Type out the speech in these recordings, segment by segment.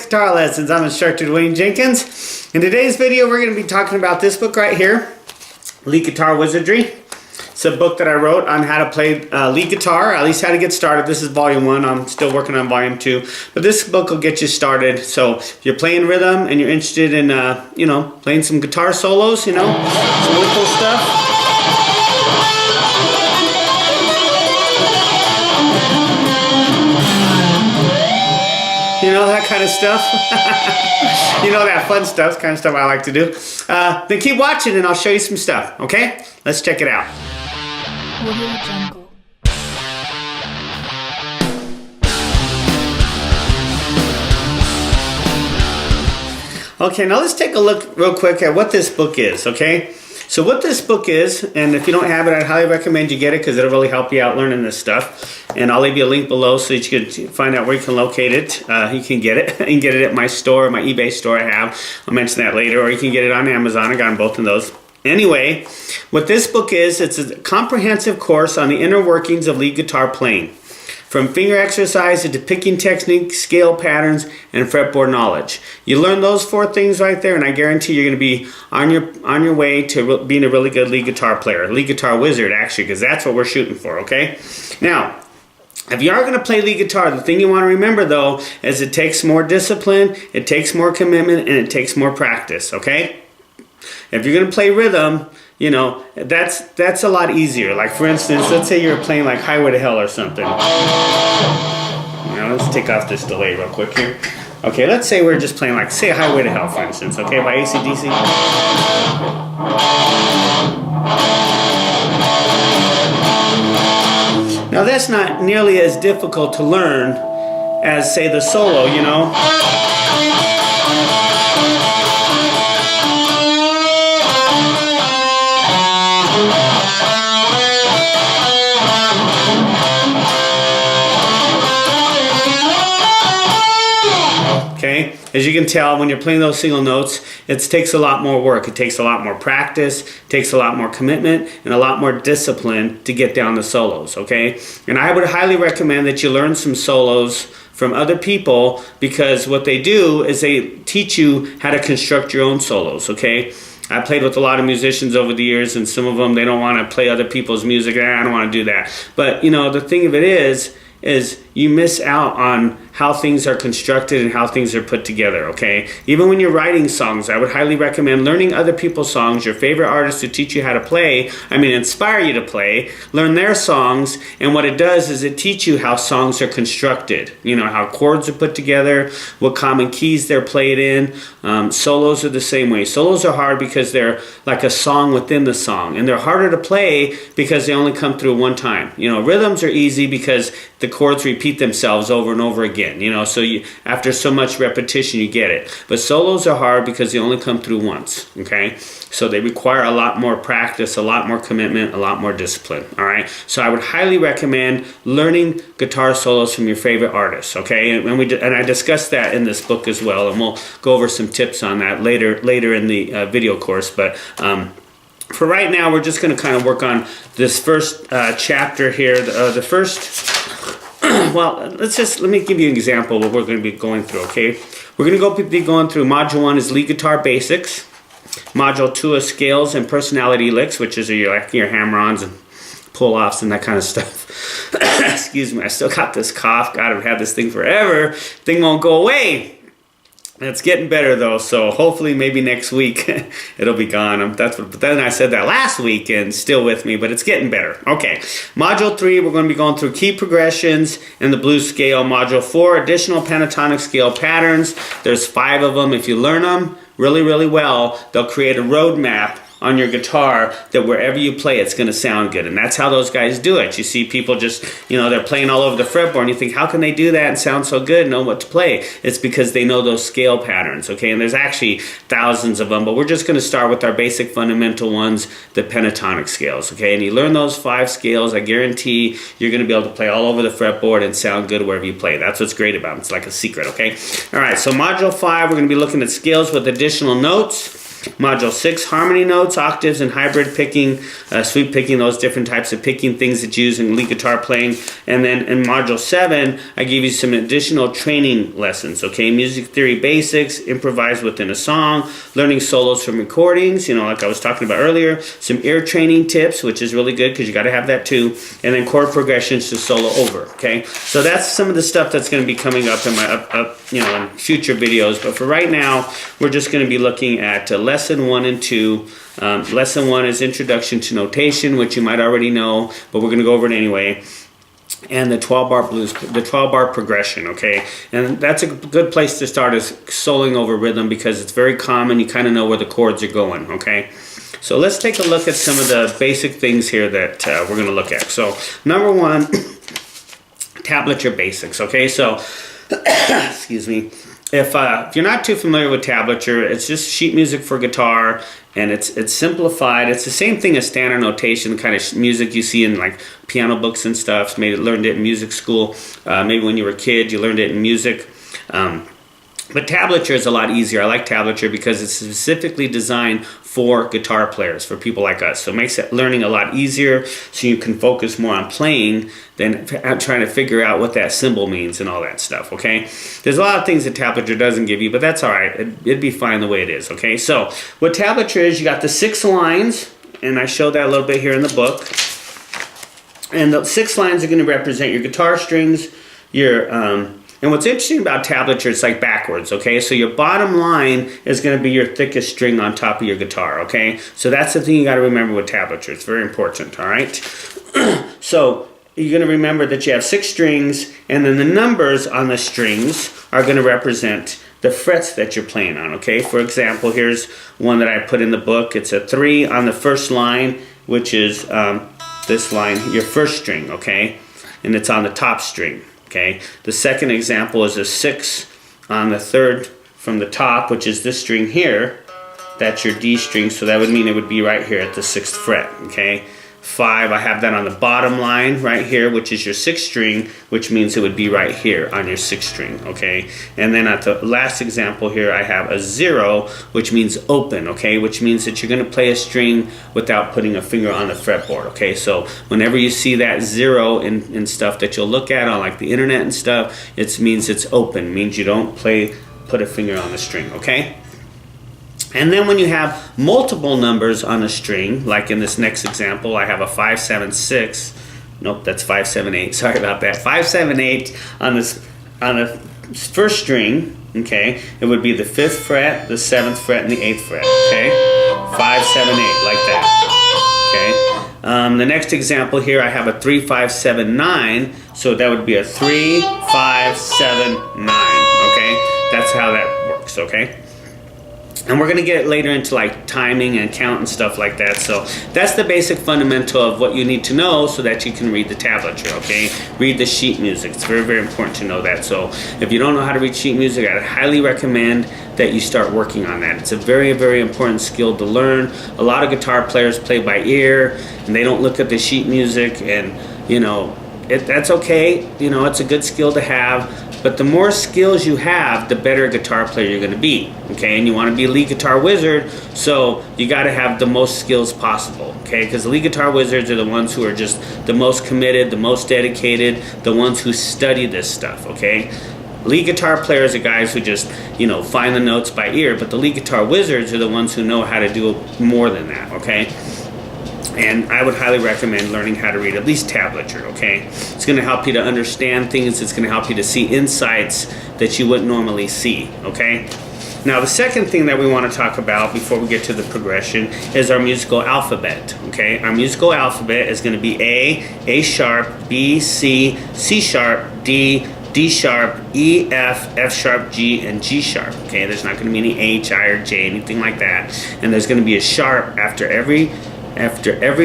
Guitar Lessons. I'm instructor Dwayne Jenkins. In today's video, we're going to be talking about this book right here, Lead Guitar Wizardry. It's a book that I wrote on how to play lead guitar, at least how to get started. This is volume 1. I'm still working on volume 2. But this book will get you started. So if you're playing rhythm and you're interested in, playing some guitar solos, some really cool stuff. That kind of stuff. That fun stuff, kind of stuff I like to do. Then keep watching and I'll show you some stuff, okay? Let's check it out. Okay, now let's take a look real quick at what this book is, okay? So what this book is, and if you don't have it, I'd highly recommend you get it because it'll really help you out learning this stuff. And I'll leave you a link below so that you can find out where you can locate it. You can get it. You can get it at my store, my eBay store I have. I'll mention that later. Or you can get it on Amazon. I got them both of those. Anyway, what this book is, it's a comprehensive course on the inner workings of lead guitar playing. From finger exercise to picking technique, scale patterns, and fretboard knowledge. You learn those 4 things right there, and I guarantee you're going to be on your way to being a really good lead guitar player. Lead guitar wizard, actually, because that's what we're shooting for, okay? Now, if you are going to play lead guitar, the thing you want to remember, though, is it takes more discipline, it takes more commitment, and it takes more practice, okay? If you're going to play rhythm, that's a lot easier. Like, for instance, let's say you're playing like Highway to Hell or something. Now, let's take off this delay real quick here. Okay, let's say we're just playing like, say, Highway to Hell, for instance, okay, by AC/DC. Now, that's not nearly as difficult to learn as, say, the solo, Okay, as you can tell, when you're playing those single notes, it takes a lot more work. It takes a lot more practice, it takes a lot more commitment, and a lot more discipline to get down the solos, okay? And I would highly recommend that you learn some solos from other people because what they do is they teach you how to construct your own solos, okay? I played with a lot of musicians over the years, and some of them, they don't want to play other people's music. I don't want to do that. But, the thing of it is you miss out on how things are constructed and how things are put together, okay? Even when you're writing songs, I would highly recommend learning other people's songs, your favorite artists to teach you how to play, inspire you to play, learn their songs, and what it does is it teaches you how songs are constructed, how chords are put together, what common keys they're played in. Solos are the same way. Solos are hard because they're like a song within the song, and they're harder to play because they only come through one time. Rhythms are easy because the chords repeat themselves over and over again. So after so much repetition, you get it. But solos are hard because they only come through once, okay? So they require a lot more practice, a lot more commitment, a lot more discipline, all right? So I would highly recommend learning guitar solos from your favorite artists, okay? And I discussed that in this book as well, and we'll go over some tips on that later in the video course. But for right now, we're just going to kind of work on this first chapter here, the first... Well, let me give you an example of what we're going to be going through, okay? We're going to be going through Module 1 is Lead Guitar Basics. Module 2 is Scales and Personality Licks, which is your hammer-ons and pull-offs and that kind of stuff. Excuse me, I still got this cough. God, I've had this thing forever. Thing won't go away. It's getting better though, so hopefully maybe next week it'll be gone. But then I said that last week and still with me, but it's getting better. Okay, Module 3, we're going to be going through key progressions and the blues scale. Module 4, additional pentatonic scale patterns. There's 5 of them. If you learn them really, really well, they'll create a roadmap on your guitar that wherever you play it's going to sound good, and that's how those guys do it. You see people just, they're playing all over the fretboard and you think, how can they do that and sound so good and know what to play? It's because they know those scale patterns, okay? And there's actually thousands of them, but we're just going to start with our basic fundamental ones, the pentatonic scales, okay? And you learn those 5 scales, I guarantee you're going to be able to play all over the fretboard and sound good wherever you play. That's what's great about it. It's like a secret, okay? All right, so Module 5, we're going to be looking at scales with additional notes. Module 6, harmony notes, octaves, and hybrid picking, sweep picking, those different types of picking things that you use in lead guitar playing. And then in Module 7, I give you some additional training lessons, okay? Music theory basics, improvise within a song, learning solos from recordings, you know, like I was talking about earlier, some ear training tips, which is really good because you got to have that too, and then chord progressions to solo over, okay? So that's some of the stuff that's going to be coming up in my in future videos. But for right now, we're just going to be looking at lesson 1 and 2. Lesson 1 is Introduction to Notation, which you might already know, but we're going to go over it anyway. And the 12-bar blues, the 12-bar progression, okay? And that's a good place to start, is soloing over rhythm, because it's very common. You kind of know where the chords are going, okay? So let's take a look at some of the basic things here that we're going to look at. So number 1, tablature basics, okay? So, excuse me. If you're not too familiar with tablature, it's just sheet music for guitar, and it's simplified. It's the same thing as standard notation, the kind of music you see in like piano books and stuff. Maybe learned it in music school. Maybe when you were a kid, you learned it in music. But tablature is a lot easier. I like tablature because it's specifically designed for guitar players, for people like us. So it makes learning a lot easier, so you can focus more on playing than trying to figure out what that symbol means and all that stuff, okay? There's a lot of things that tablature doesn't give you, but that's all right. It'd be fine the way it is, okay? So what tablature is, you got the 6 lines, and I showed that a little bit here in the book. And the 6 lines are going to represent your guitar strings, your and what's interesting about tablature, it's like backwards, okay? So your bottom line is going to be your thickest string on top of your guitar, okay? So that's the thing you got to remember with tablature. It's very important, all right? So you're going to remember that you have 6 strings, and then the numbers on the strings are going to represent the frets that you're playing on, okay? For example, here's one that I put in the book. It's a 3 on the first line, which is this line, your first string, okay? And it's on the top string. Okay, the second example is a 6 on the third from the top, which is this string here. That's your D string, so that would mean it would be right here at the 6th fret, okay? 5, I have that on the bottom line right here, which is your 6th string, which means it would be right here on your 6th string, okay? And then at the last example here, I have a 0, which means open, okay? Which means that you're going to play a string without putting a finger on the fretboard, okay? So whenever you see that 0 in stuff that you'll look at on like the internet and stuff, it means it's open. It means you don't put a finger on the string, okay? And then when you have multiple numbers on a string, like in this next example, I have a 5, 7, 6. Nope, that's 5, 7, 8. Sorry about that. 5, 7, 8 on the first string, okay? It would be the 5th fret, the 7th fret, and the 8th fret, okay? 5, 7, 8, like that, okay? The next example here, I have a 3, 5, 7, 9. So that would be a 3, 5, 7, 9, okay? That's how that works, okay? And we're going to get later into like timing and count and stuff like that. So that's the basic fundamental of what you need to know so that you can read the tablature, okay? Read the sheet music. It's very, very important to know that. So if you don't know how to read sheet music, I highly recommend that you start working on that. It's a very, very important skill to learn. A lot of guitar players play by ear and they don't look at the sheet music, and you know, that's okay. You know, it's a good skill to have. But the more skills you have, the better guitar player you're going to be, okay? And you want to be a lead guitar wizard, so you got to have the most skills possible, okay? Because the lead guitar wizards are the ones who are just the most committed, the most dedicated, the ones who study this stuff, okay? Lead guitar players are guys who just, you know, find the notes by ear, but the lead guitar wizards are the ones who know how to do more than that, okay? And I would highly recommend learning how to read at least tablature, okay? It's going to help you to understand things. It's going to help you to see insights that you wouldn't normally see, okay? Now, the second thing that we want to talk about before we get to the progression is our musical alphabet, okay? Our musical alphabet is going to be A sharp, B, C, C sharp, D, D sharp, E, F, F sharp, G, and G sharp, okay? There's not going to be any H, I, or J, anything like that. And there's going to be a sharp after every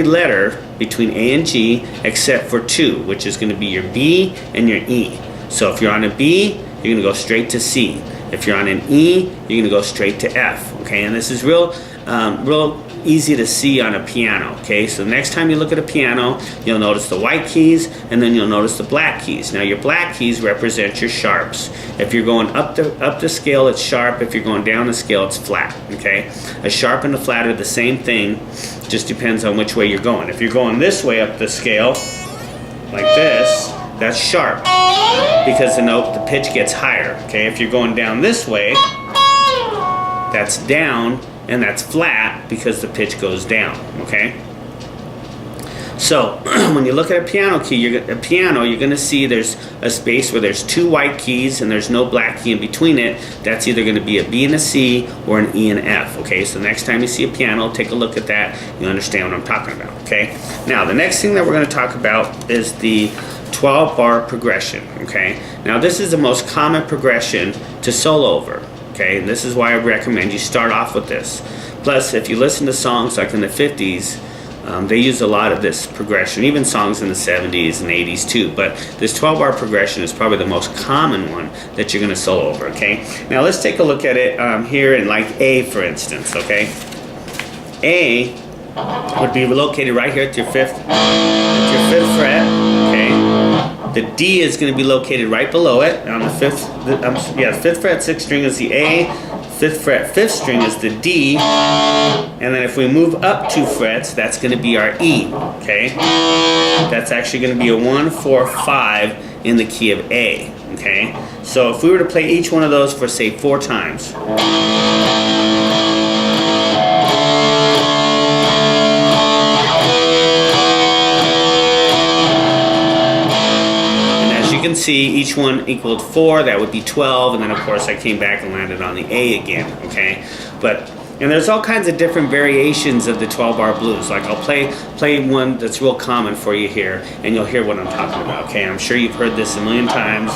letter between A and G, except for 2, which is going to be your B and your E. So if you're on a B, you're going to go straight to C. If you're on an E, you're going to go straight to F. Okay, and this is real easy to see on a piano, okay? So next time you look at a piano, you'll notice the white keys, and then you'll notice the black keys. Now your black keys represent your sharps. If you're going up the scale, it's sharp. If you're going down the scale, it's flat, okay? A sharp and a flat are the same thing, just depends on which way you're going. If you're going this way up the scale, like this, that's sharp, because the pitch gets higher, okay? If you're going down this way, that's down, and that's flat because the pitch goes down, okay? So when you look at a piano key, you're going to see there's a space where there's two white keys and there's no black key in between it. That's either going to be a B and a C or an E and F, okay? So next time you see a piano, take a look at that. You'll understand what I'm talking about, okay? Now, the next thing that we're going to talk about is the 12-bar progression, okay? Now, this is the most common progression to solo over, okay? And this is why I recommend you start off with this. Plus, if you listen to songs like in the 50s, they use a lot of this progression, even songs in the 70s and 80s too, but this 12-bar progression is probably the most common one that you're going to solo over, okay? Now let's take a look at it here in like A, for instance, okay? A would be located right here at your fifth fret, okay? The D is going to be located right below it on the fifth fret, 6th string is the A, 5th fret, 5th string is the D, and then if we move up 2 frets, that's going to be our E, okay? That's actually going to be a 1, 4, 5 in the key of A, okay? So if we were to play each one of those for, say, 4 times. You can see each one equaled 4, that would be 12, and then of course I came back and landed on the A again, okay? And there's all kinds of different variations of the 12-bar blues. Like I'll play one that's real common for you here, and you'll hear what I'm talking about, okay? I'm sure you've heard this a million times.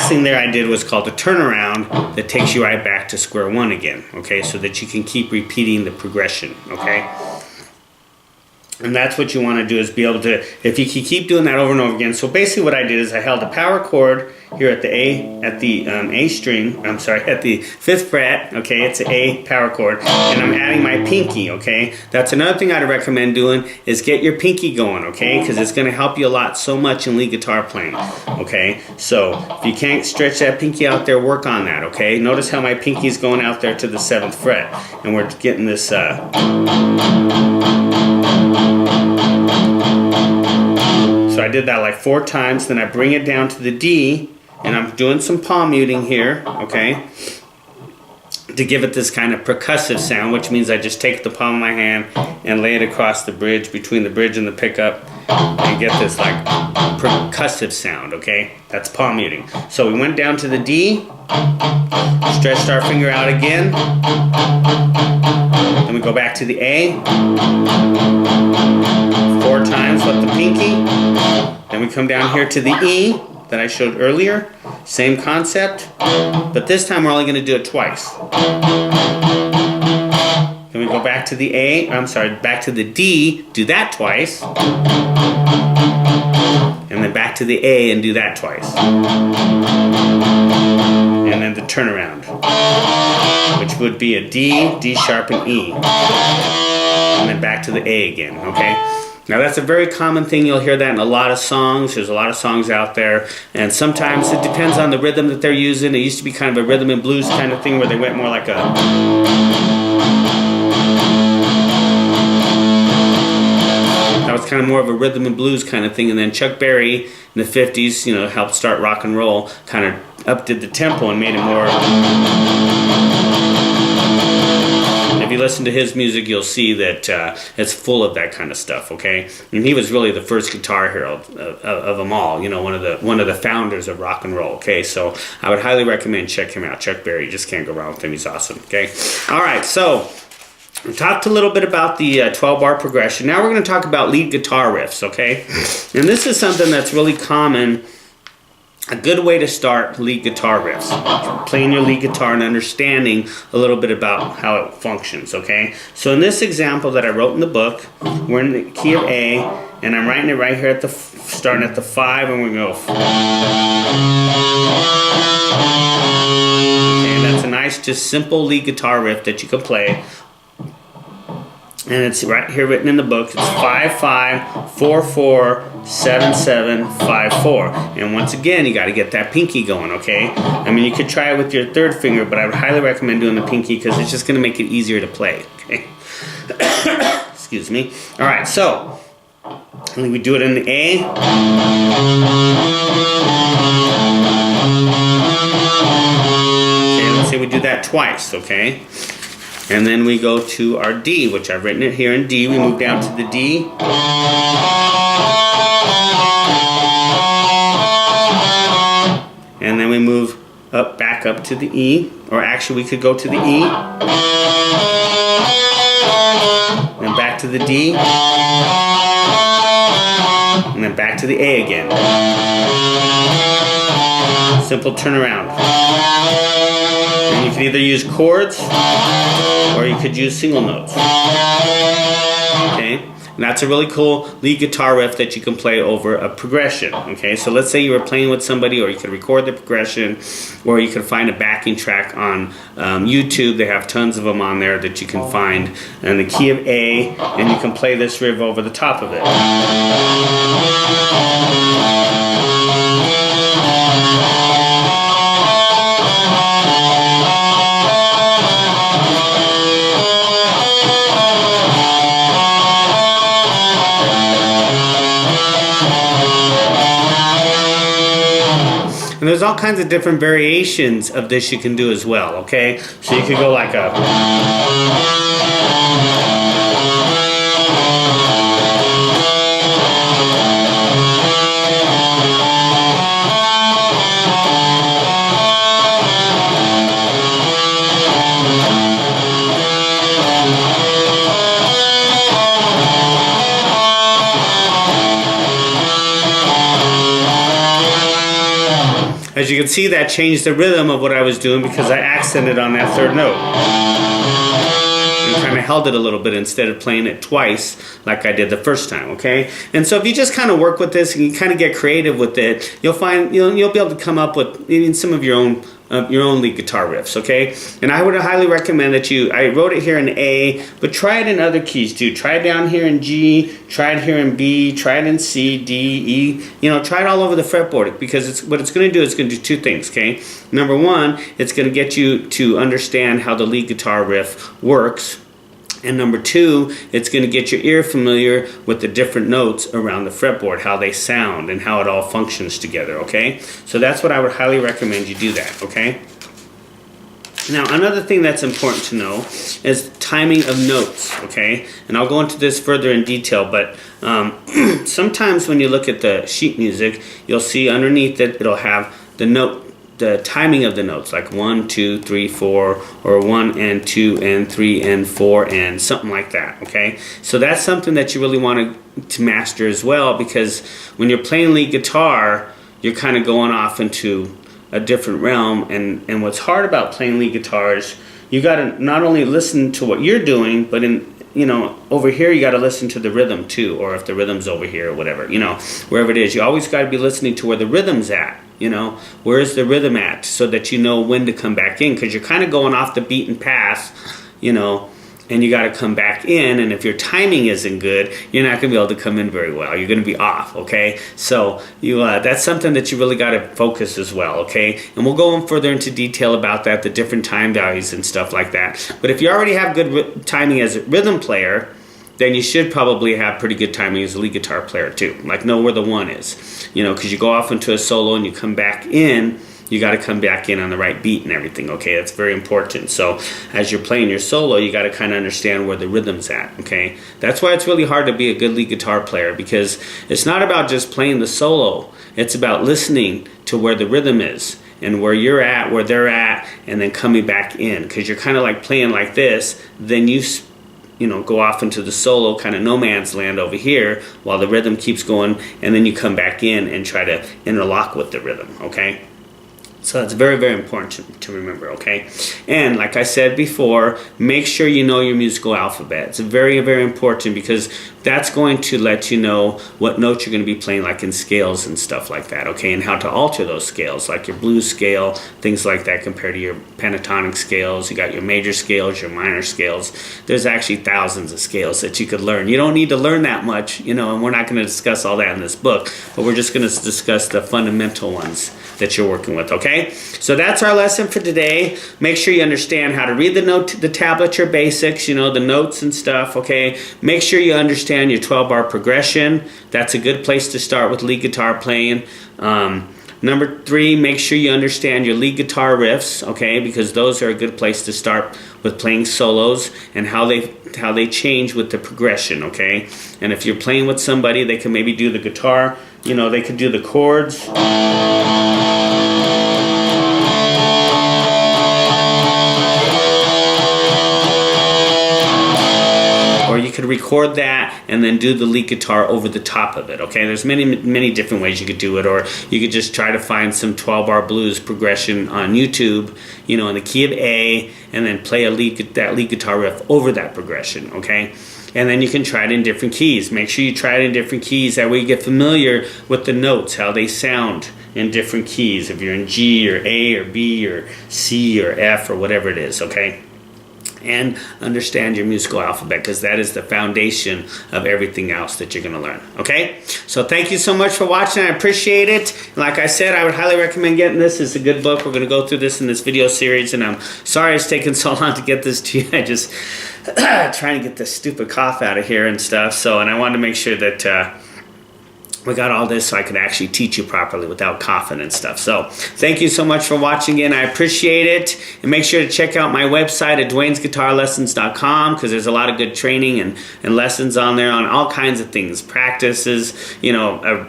Thing there I did was called a turnaround that takes you right back to square one again, okay, so that you can keep repeating the progression, okay? And that's what you want to do, is be able to, if you can keep doing that over and over again. So basically what I did is I held a power chord here at the A string, at the 5th fret, okay, it's an A power chord, and I'm adding my pinky, okay? That's another thing I'd recommend doing, is get your pinky going, okay? Because it's going to help you a lot, so much in lead guitar playing, okay? So if you can't stretch that pinky out there, work on that, okay? Notice how my pinky's going out there to the 7th fret, and we're getting this, so I did that like 4 times, then I bring it down to the D, and I'm doing some palm muting here, okay, to give it this kind of percussive sound, which means I just take the palm of my hand and lay it across the bridge, between the bridge and the pickup, and get this like percussive sound, okay? That's palm muting. So we went down to the D, stretched our finger out again, then we go back to the A, 4 times with the pinky, then we come down here to the E that I showed earlier, same concept, but this time we're only going to do it twice. Then we go back to the back to the D, do that twice, and then back to the A and do that twice. And then the turnaround, which would be a D, D sharp, and E. And then back to the A again, okay? Now that's a very common thing. You'll hear that in a lot of songs. There's a lot of songs out there, and sometimes it depends on the rhythm that they're using. It used to be kind of a rhythm and blues kind of thing where they went more like a... That was kind of more of a rhythm and blues kind of thing, and then Chuck Berry in the 50s, you know, helped start rock and roll, kind of upped the tempo and made it more... If you listen to his music, you'll see that it's full of that kind of stuff, okay? And he was really the first guitar hero of them all, you know, one of the founders of rock and roll, okay? So I would highly recommend check him out. Chuck Berry, you just can't go wrong with him. He's awesome, okay? All right, so we talked a little bit about the 12-bar progression. Now we're going to talk about lead guitar riffs, okay? And this is something that's really common a good way to start lead guitar riffs. Playing your lead guitar and understanding a little bit about how it functions, okay? So in this example that I wrote in the book, we're in the key of A, and I'm writing it right here at the, starting at the 5, and we're going to go. Okay, that's a nice, just simple lead guitar riff that you can play. And it's right here written in the book. It's 5-5-4-4-7-7-5-4. And once again, you got to get that pinky going, okay? I mean, you could try it with your third finger, but I would highly recommend doing the pinky because it's just going to make it easier to play, okay? Excuse me. All right, so we do it in the A. Okay, let's say we do that twice, okay? And then we go to our D, which I've written it here in D. We move down to the D. And then we move up, back up to the E. Or actually, we could go to the E. And back to the D. And then back to the A again. Simple turnaround. And you can either use chords or you could use single notes. Okay? And that's a really cool lead guitar riff that you can play over a progression. Okay? So let's say you were playing with somebody, or you could record the progression, or you could find a backing track on YouTube. They have tons of them on there that you can find in the key of A, and you can play this riff over the top of it. And there's all kinds of different variations of this you can do as well, okay? So you could go like a... As you can see, that changed the rhythm of what I was doing because I accented on that third note. And kind of held it a little bit instead of playing it twice like I did the first time, okay? And so if you just kind of work with this and you kind of get creative with it, you'll find, you'll be able to come up with even some of your own lead guitar riffs, okay? And I would highly recommend that I wrote it here in A, but try it in other keys too. Try it down here in G, try it here in B, try it in C, D, E, try it all over the fretboard, because what it's going to do is going to do two things, okay? Number one, it's going to get you to understand how the lead guitar riff works. And number two, it's going to get your ear familiar with the different notes around the fretboard, how they sound and how it all functions together, okay? So that's what I would highly recommend you do that, okay? Now, another thing that's important to know is timing of notes, okay? And I'll go into this further in detail, but sometimes when you look at the sheet music, you'll see underneath it, it'll have the timing of the notes, like 1, 2, 3, 4, or 1 and 2 and 3 and 4 and something like that, okay? So that's something that you really want to master as well, because when you're playing lead guitar, you're kind of going off into a different realm, and what's hard about playing lead guitar is you got to not only listen to what you're doing, but over here you got to listen to the rhythm too, or if the rhythm's over here or whatever, wherever it is, you always got to be listening to where the rhythm's at. Where is the rhythm at, so that you know when to come back in, because you're kind of going off the beaten path, and you got to come back in, and if your timing isn't good, you're not going to be able to come in very well. You're going to be off, okay? So that's something that you really got to focus as well, okay? And we'll go further into detail about that, the different time values and stuff like that. But if you already have good timing as a rhythm player, then you should probably have pretty good timing as a lead guitar player too. Like know where the 1 is, because you go off into a solo and you come back in, you got to come back in on the right beat and everything, okay? That's very important. So as you're playing your solo, you got to kind of understand where the rhythm's at, okay? That's why it's really hard to be a good lead guitar player, because it's not about just playing the solo. It's about listening to where the rhythm is and where you're at, where they're at, and then coming back in, because you're kind of like playing like this, then you go off into the solo kind of no man's land over here while the rhythm keeps going, and then you come back in and try to interlock with the rhythm, okay? So that's very, very important to remember, okay? And like I said before, make sure you know your musical alphabet. It's very, very important because that's going to let you know what notes you're going to be playing, like in scales and stuff like that, okay? And how to alter those scales, like your blues scale, things like that, compared to your pentatonic scales. You got your major scales, your minor scales. There's actually thousands of scales that you could learn. You don't need to learn that much, and we're not going to discuss all that in this book, but we're just going to discuss the fundamental ones that you're working with, okay? So that's our lesson for today. Make sure you understand how to read the tablature basics, the notes and stuff, okay? Make sure you understand your 12-bar progression. That's a good place to start with lead guitar playing. Number 3, make sure you understand your lead guitar riffs, okay? Because those are a good place to start with playing solos and how they change with the progression, okay? And if you're playing with somebody, they can maybe do the guitar, they could do the chords. Or you could record that and then do the lead guitar over the top of it, okay? There's many different ways you could do it, or you could just try to find some 12-bar blues progression on YouTube, in the key of A, and then play that lead guitar riff over that progression, okay? And then you can try it in different keys. Make sure you try it in different keys. That way you get familiar with the notes, how they sound in different keys. If you're in G or A or B or C or F or whatever it is, okay? And understand your musical alphabet, because that is the foundation of everything else that you're going to learn, okay? So thank you so much for watching. I appreciate it. Like I said, I would highly recommend getting this. It's a good book. We're going to go through this in this video series, and I'm sorry it's taken so long to get this to you. I just trying to get this stupid cough out of here and stuff. And I wanted to make sure that we got all this so I could actually teach you properly without coughing and stuff. So thank you so much for watching again. I appreciate it. And make sure to check out my website at dwaynesguitarlessons.com, because there's a lot of good training and lessons on there on all kinds of things. Practices,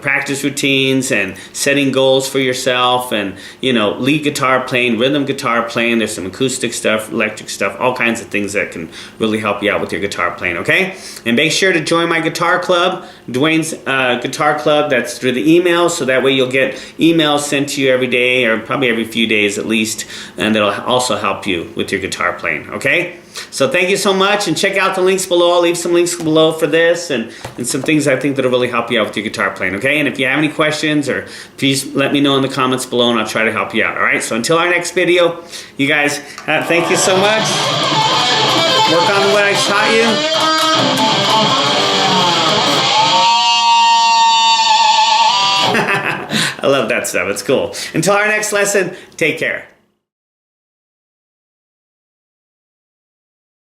practice routines and setting goals for yourself, and, lead guitar playing, rhythm guitar playing. There's some acoustic stuff, electric stuff, all kinds of things that can really help you out with your guitar playing, okay? And make sure to join my guitar club, Dwayne's Guitar Club. That's through the email, so that way you'll get emails sent to you every day, or probably every few days at least, and it'll also help you with your guitar playing, okay? So thank you so much, and check out the links below. I'll leave some links below for this and some things I think that'll really help you out with your guitar playing, okay? And if you have any questions, or please let me know in the comments below, and I'll try to help you out, all right? So until our next video, you guys, thank you so much. Work on what I taught you. I love that stuff. It's cool. Until our next lesson, take care.